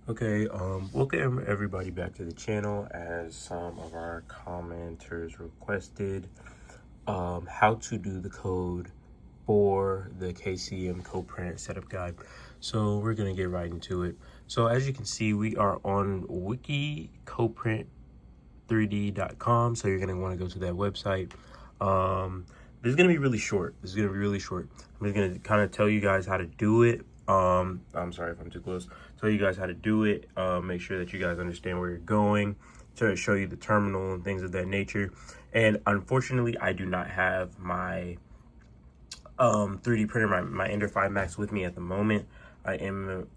Okay, welcome everybody back to the channel. As some of our commenters requested, how to do the code for the Kcm Coprint setup guide. So we're gonna get right into it. So as you can see, we are on wikicoprint3d.com. So you're gonna want to go to that website. This is gonna be really short. I'm just gonna kind of tell you guys how to do it. I'm sorry if I'm too close. Tell you guys how to do it. Make sure that you guys understand where you're going, to show you the terminal and things of that nature. And unfortunately, I do not have my 3D printer, my Ender 5 Max with me at the moment. I am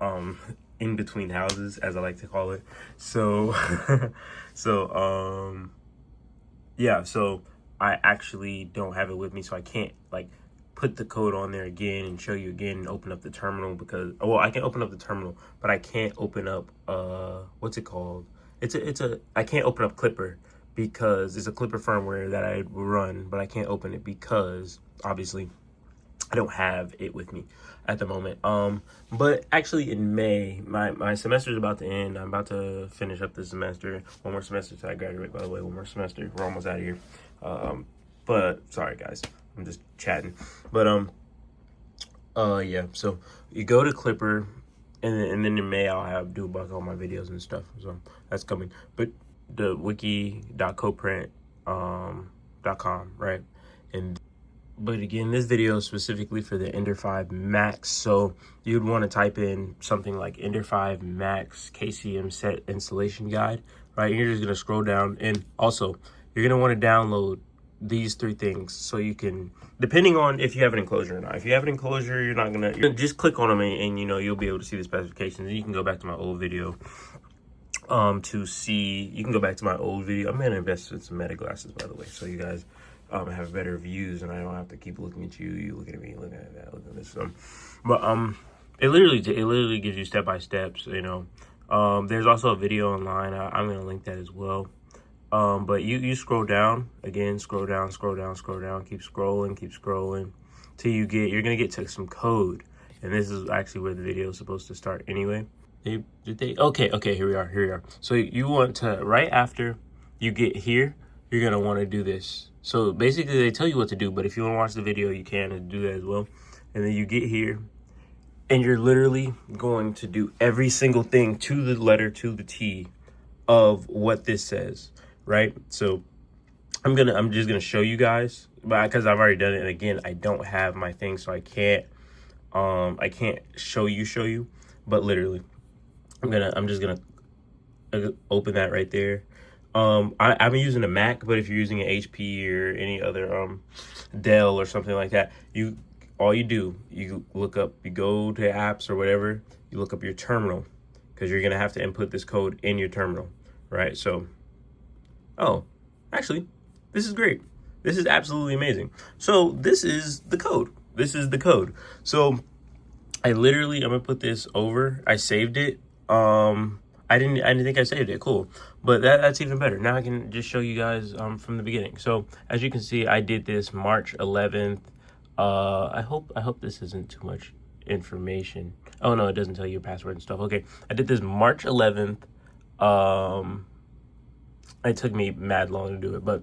in between houses, as I like to call it. So yeah, so I actually don't have it with me, so I can't like put the code on there again and show you again and open up the terminal, because well, I can open up the terminal, but I can't open up what's it called? I can't open up Clipper, because it's a Clipper firmware that I run, but I can't open it because obviously I don't have it with me at the moment. But actually in May, my semester is about to end. I'm about to finish up this semester. One more semester till I graduate, by the way. One more semester. We're almost out of here. But sorry guys, I'm just chatting. But yeah, so you go to Clipper, and then in May I'll do about all my videos and stuff. So that's coming. But the wiki.coprint.com, right? But again, this video is specifically for the Ender 5 Max. So you'd want to type in something like Ender 5 Max KCM set installation guide, right? You're just going to scroll down, and also you're going to want to download these 3 things so you can, depending on if you have an enclosure or not. If you have an enclosure, you're gonna just click on them, and you know, you'll be able to see the specifications. And you can go back to my old video to see. You can go back to my old video. I'm gonna invest in some meta glasses, by the way, so you guys have better views, and I don't have to keep looking at you looking at me, looking at that, looking at this. But it literally gives you step by steps. You know, there's also a video online. I'm gonna link that as well. But you scroll down again, scroll down, keep scrolling till you're gonna get to some code, and this is actually where the video is supposed to start anyway. Okay, here we are. So you want to, right after you get here, you're gonna want to do this. So basically they tell you what to do, but if you want to watch the video, you can do that as well. And then you get here, and you're literally going to do every single thing to the letter, to the T of what this says, right? So I'm just gonna show you guys, but because I've already done it, and again, I don't have my thing, so I can't show you, but literally I'm just gonna open that right there. I'm using a Mac, but if you're using an HP or any other Dell or something like that, all you do, you look up, you go to apps or whatever, you look up your terminal, because you're gonna have to input this code in your terminal, right? So, oh, actually, this is great. This is absolutely amazing. So this is the code. So I'm gonna put this over. I saved it. I didn't think I saved it. Cool. But that's even better. Now I can just show you guys from the beginning. So as you can see, I did this March 11th. I hope this isn't too much information. Oh no, it doesn't tell you your password and stuff. Okay. I did this March 11th. It took me mad long to do it, but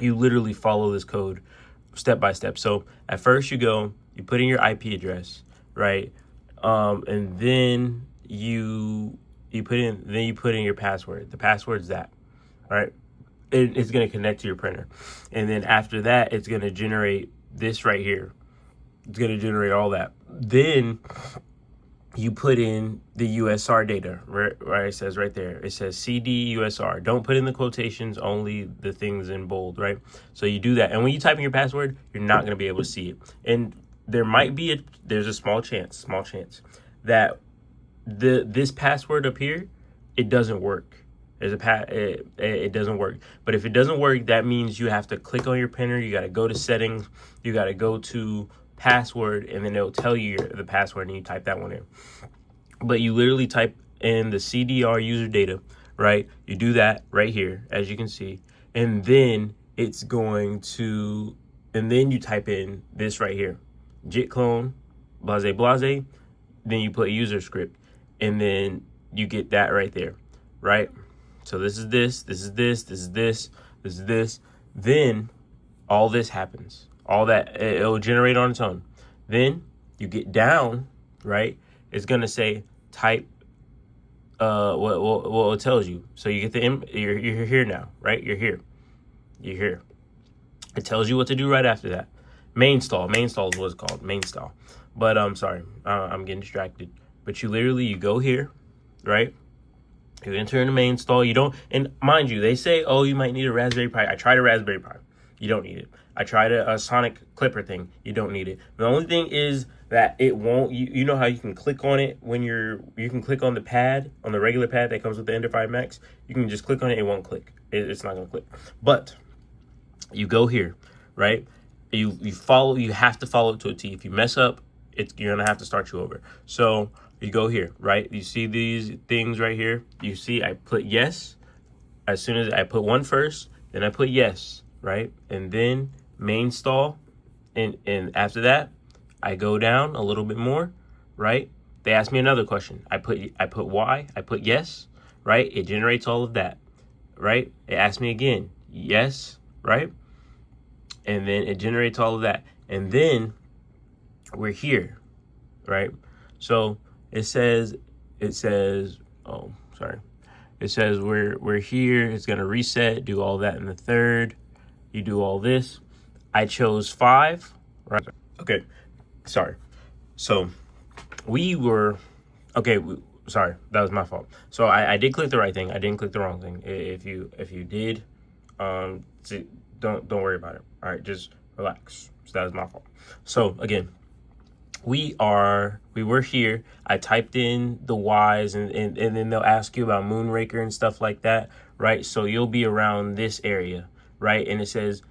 you literally follow this code step by step. So at first you put in your IP address, right? And then you put in your password. The password's that, right? It's going to connect to your printer. And then after that, it's going to generate this right here. It's going to generate all that. Then you put in the USR data, right? It says right there, it says CD USR. Don't put in the quotations, only the things in bold, right? So you do that. And when you type in your password, you're not going to be able to see it. And there's a small chance that this password up here, it doesn't work. It doesn't work. But if it doesn't work, that means you have to click on your printer. You got to go to settings. You got to go to password, and then it'll tell you the password, and you type that one in. But you literally type in the CDR user data, right? You do that right here, as you can see, and then and then you type in this right here, git clone blase blase. Then you put user script, and then you get that right there, right? So this is this, this is this, this is this, this is this. Then all this happens. All that, it'll generate on its own. Then you get down, right? It's gonna say type what it tells you. So you get you're here now, right? You're here. You're here. It tells you what to do right after that. Main stall. Main stall is what it's called. Main stall. But I'm sorry, I'm getting distracted. But you go here, right? You enter in the main stall. You don't, and mind you, they say, oh, you might need a Raspberry Pi. I tried a Raspberry Pi. You don't need it. I tried a Sonic Clipper thing. You don't need it. The only thing is that it won't, you know how you can click on it when you can click on the pad, on the regular pad that comes with the Ender 5 Max. You can just click on it. It won't click. It's not going to click. But you go here, right? You have to follow it to a T. If you mess up, you're going to have to start you over. So you go here, right? You see these things right here? You see I put yes. As soon as I put one first, then I put yes, right? And then main stall. And after that, I go down a little bit more, right? They ask me another question. I put Y, I put yes, right? It generates all of that, right? It asks me again, yes, right? And then it generates all of that. And then we're here, right? So it says, oh, sorry. It says we're here. It's gonna reset, do all that in the third. You do all this. I chose 5, right? Okay, sorry. So sorry, that was my fault. So I did click the right thing. I didn't click the wrong thing. If you did, don't worry about it. All right, just relax. So that was my fault. So again, we were here. I typed in the Y's and then they'll ask you about Moonraker and stuff like that, right? So you'll be around this area, right? And it says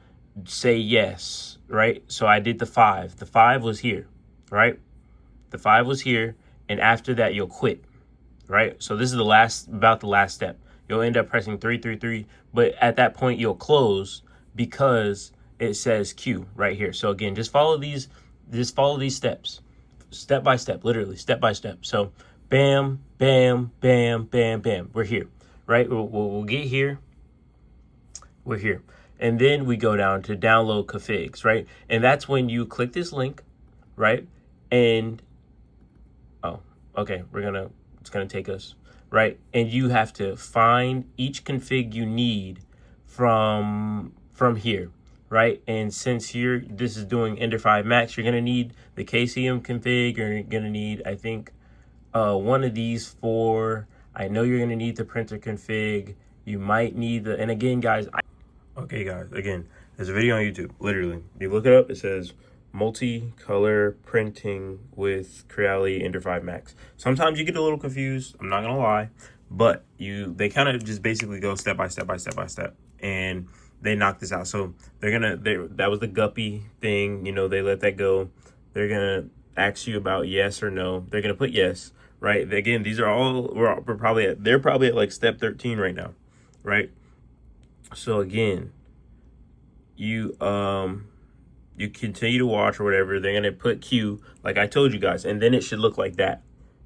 say yes, right? So I did the 5. The 5 was here, right? The 5 was here, and after that you'll quit, right? So this is about the last step. You'll end up pressing 3, 3, 3, but at that point you'll close because it says Q right here. So again, just follow these steps, step by step, literally step by step. So bam, bam, bam, bam, bam. We're here, right? We'll get here. We're here. And then we go down to download configs, right? And that's when you click this link, right? And, oh, okay, it's gonna take us, right? And you have to find each config you need from here, right? And since this is doing Ender 5 Max, you're gonna need the Kcm config. You're gonna need, I think, one of these 4. I know you're gonna need the printer config. You might need and again, guys, okay, guys, again, there's a video on YouTube, literally. You look it up, it says multicolor printing with Creality Ender 5 Max. Sometimes you get a little confused, I'm not gonna lie, but they kind of just basically go step by step by step by step, and they knock this out. So that was the guppy thing, you know, they let that go. They're gonna ask you about yes or no. They're gonna put yes, right? Again, these are all, they're probably at like step 13 right now, right? So again, you continue to watch or whatever. They're gonna put Q, like I told you guys, and then it should look like that.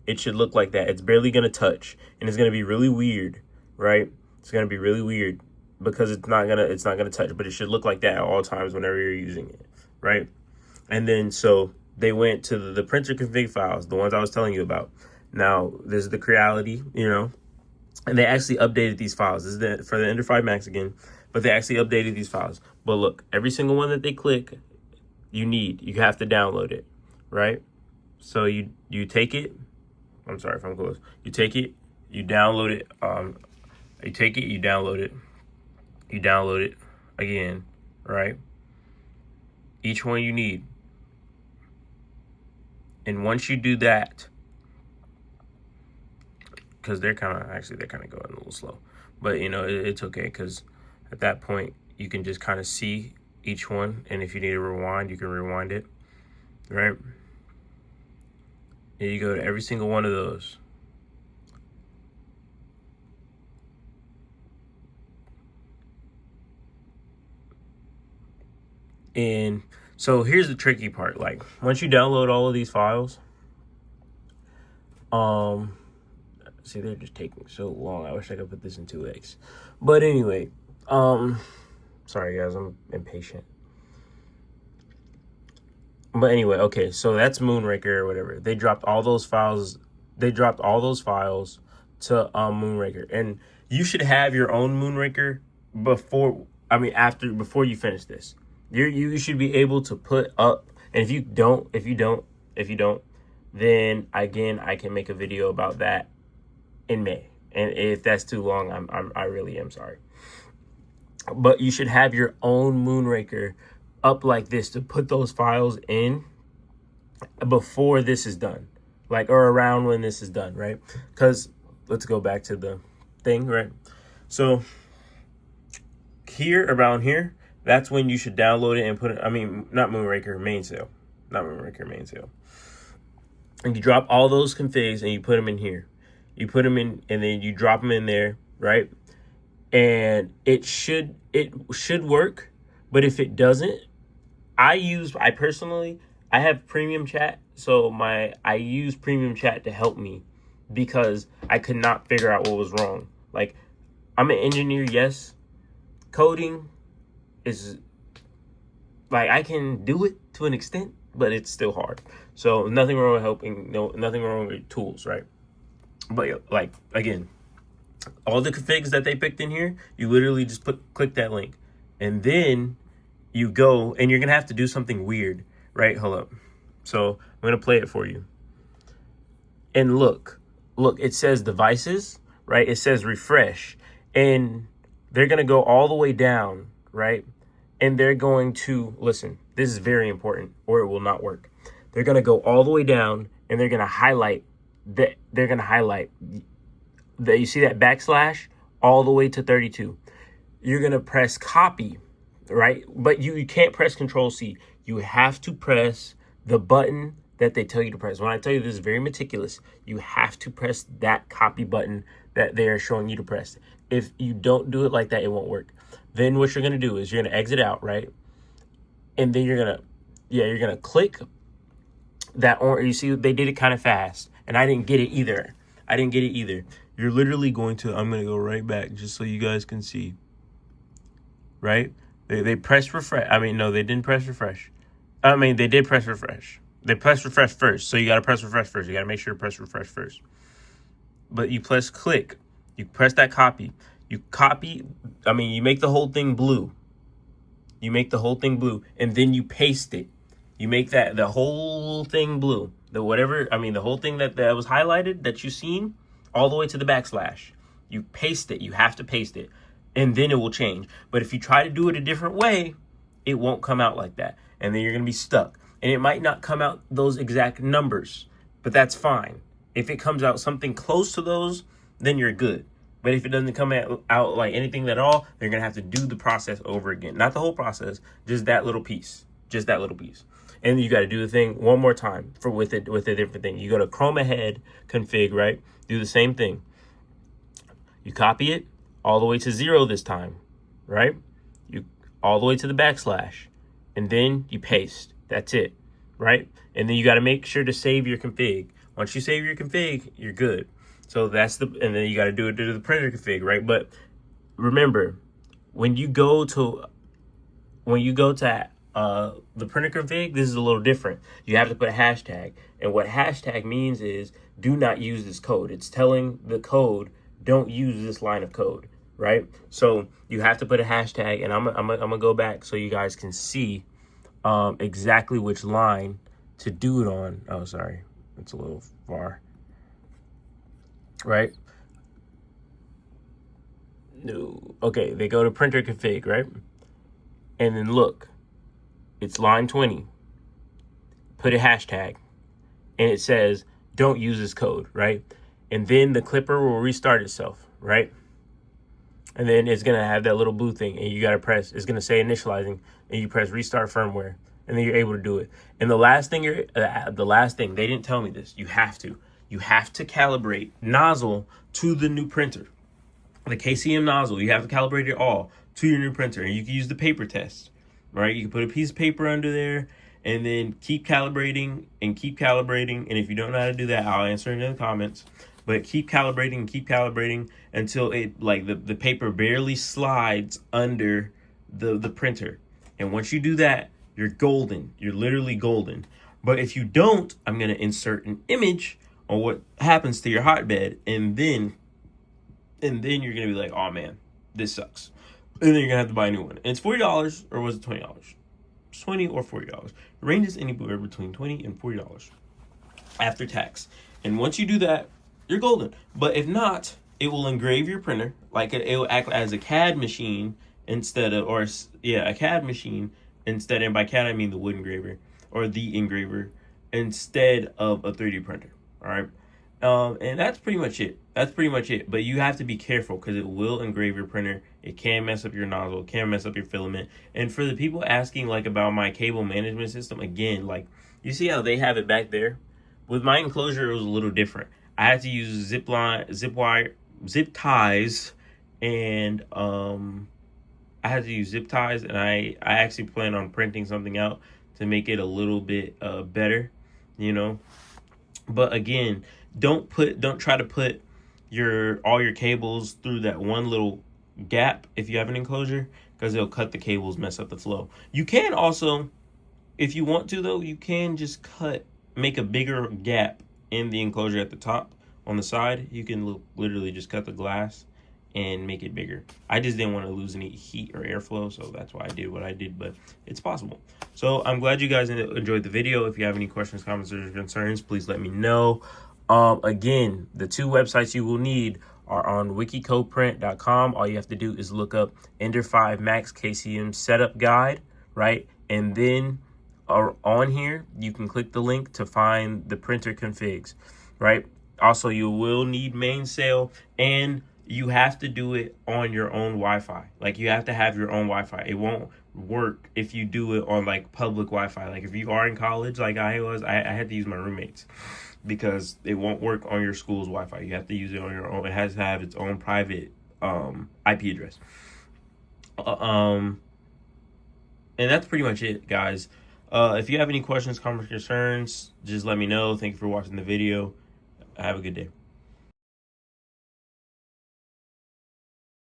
It should look like that. It's barely gonna touch, and it's gonna be really weird, right? It's gonna be really weird because it's not gonna touch, but it should look like that at all times whenever you're using it, right? And then so they went to the printer config files, the ones I was telling you about. Now this is the Creality, you know. And they actually updated these files. This is for the Ender 5 Max again, but they actually updated these files. But look, every single one that they click, you have to download it, right? So you take it. I'm sorry if I'm close. You take it, you download it. You take it, you download it. You download it again, right? Each one you need. And once you do that, because they're kind of going a little slow, but you know, it's okay, because at that point you can just kind of see each one, and if you need to rewind, you can rewind it, right? And you go to every single one of those. And so here's the tricky part. Like, once you download all of these files, See, they're just taking so long. I wish I could put this in 2x. But anyway, sorry guys, I'm impatient. But anyway, okay, so that's Moonraker or whatever. They dropped all those files. They dropped all those files to Moonraker, and you should have your own Moonraker before you finish this. You should be able to put up, and if you don't, then again, I can make a video about that in May. And if that's too long, I really am sorry. But you should have your own Moonraker up like this to put those files in before this is done, like, or around when this is done, right? Because let's go back to the thing, right? So here, around here, that's when you should download it and put it, not Moonraker Mainsail, and you drop all those configs and you put them in here. You put them in, and then you drop them in there, right? And it should work. But if it doesn't, I personally have premium chat, so I use premium chat to help me because I could not figure out what was wrong. Like, I'm an engineer, yes. Coding is, like, I can do it to an extent, but it's still hard. So nothing wrong with helping, nothing wrong with tools, right? But like, again, all the configs that they picked in here, you literally just click that link, and then you go, and you're gonna have to do something weird, right? Hold up. So I'm gonna play it for you. And look, it says devices, right? It says refresh, and they're gonna go all the way down, right? And they're going to, listen, this is very important, or it will not work. They're gonna go all the way down, and they're gonna highlight that. They're gonna highlight that. You see that backslash all the way to 32. You're gonna press copy, right? But you can't press Control C. You have to press the button that they tell you to press. When I tell you this is very meticulous, you have to press that copy button that they are showing you to press. If you don't do it like that, it won't work. Then what you're gonna do is you're gonna exit out, right? And then you're gonna click that orange. You see, they did it kind of fast, and I didn't get it either. You're literally going to, I'm gonna go right back just so you guys can see, right? They pressed refresh. No, they didn't press refresh. They did press refresh. They pressed refresh first. So you got to press refresh first. You got to make sure to press refresh first. But you press click. You press that copy. You copy. You make the whole thing blue. And then you paste it. You make the whole thing blue. The whole thing that was highlighted that you seen all the way to the backslash. You paste it. You have to paste it. And then it will change. But if you try to do it a different way, it won't come out like that. And then you're going to be stuck. And it might not come out those exact numbers, but that's fine. If it comes out something close to those, then you're good. But if it doesn't come out like anything at all, they're going to have to do the process over again. Not the whole process, just that little piece. And you got to do the thing one more time with a different thing. You go to Chrome ahead config, right? Do the same thing. You copy it all the way to 0 this time, right? You all the way to the backslash, and then you paste. That's it, right? And then you got to make sure to save your config. Once you save your config, you're good. So and then you got to do it to the printer config, right? But remember, when you go to the printer config, this is a little different. You have to put a hashtag, and what hashtag means is do not use this code. It's telling the code, don't use this line of code, right? So you have to put a hashtag, and I'm gonna go back so you guys can see exactly which line to do it on. Oh, sorry, it's a little far, right? No, okay, they go to printer config, right? And then look, it's line 20. Put a hashtag, and it says don't use this code, right? And then the clipper will restart itself, right? And then it's gonna have that little blue thing, and you gotta press, it's gonna say initializing, and you press restart firmware, and then you're able to do it. And the last thing, they didn't tell me this, you have to calibrate nozzle to the new printer. The Kcm nozzle, you have to calibrate it all to your new printer, and you can use the paper test, right? You can put a piece of paper under there, and then keep calibrating, and if you don't know how to do that, I'll answer it in the comments. but keep calibrating until it like the paper barely slides under the printer. And once you do that, you're golden. You're literally golden. But if you don't, I'm going to insert an image on what happens to your hotbed, and then you're going to be like, oh man, this sucks. And then you're going to have to buy a new one. And it's $40, or was it $20? It's $20 or $40. It ranges anywhere between $20 and $40 after tax. And once you do that, you're golden. But if not, it will engrave your printer. Like it will act as a CAD machine instead of, a CAD machine instead. And by CAD, I mean the wood engraver or the engraver instead of a 3D printer. All right. And that's pretty much it. But you have to be careful because it will engrave your printer. It can mess up your nozzle. It can mess up your filament. And for the people asking like about my cable management system, again, like you see how they have it back there? With my enclosure, it was a little different. I had to use zip ties, and I had to use zip ties, and I actually plan on printing something out to make it a little bit better, you know. But again, don't try to put all your cables through that one little gap if you have an enclosure, because it'll cut the cables, mess up the flow. You can also, if you want to though, you can just make a bigger gap in the enclosure at the top on the side. You can literally just cut the glass and make it bigger. I just didn't want to lose any heat or airflow, so that's why I did what I did, but it's possible. So I'm glad you guys enjoyed the video. If you have any questions, comments, or concerns, please let me know. Again, the two websites you will need are on wikicoprint.com. All you have to do is look up Ender 5 Max Kcm setup guide, right? And then on here, you can click the link to find the printer configs, right? Also, you will need mainsail, and you have to do it on your own Wi-Fi. Like, you have to have your own Wi-Fi. It won't work if you do it on like public Wi-Fi. Like if you are in college, like I was, I had to use my roommates, because it won't work on your school's Wi-Fi. You have to use it on your own. It has to have its own private IP address. And that's pretty much it, guys. If you have any questions, comments, concerns, just let me know. Thank you for watching the video. Have a good day.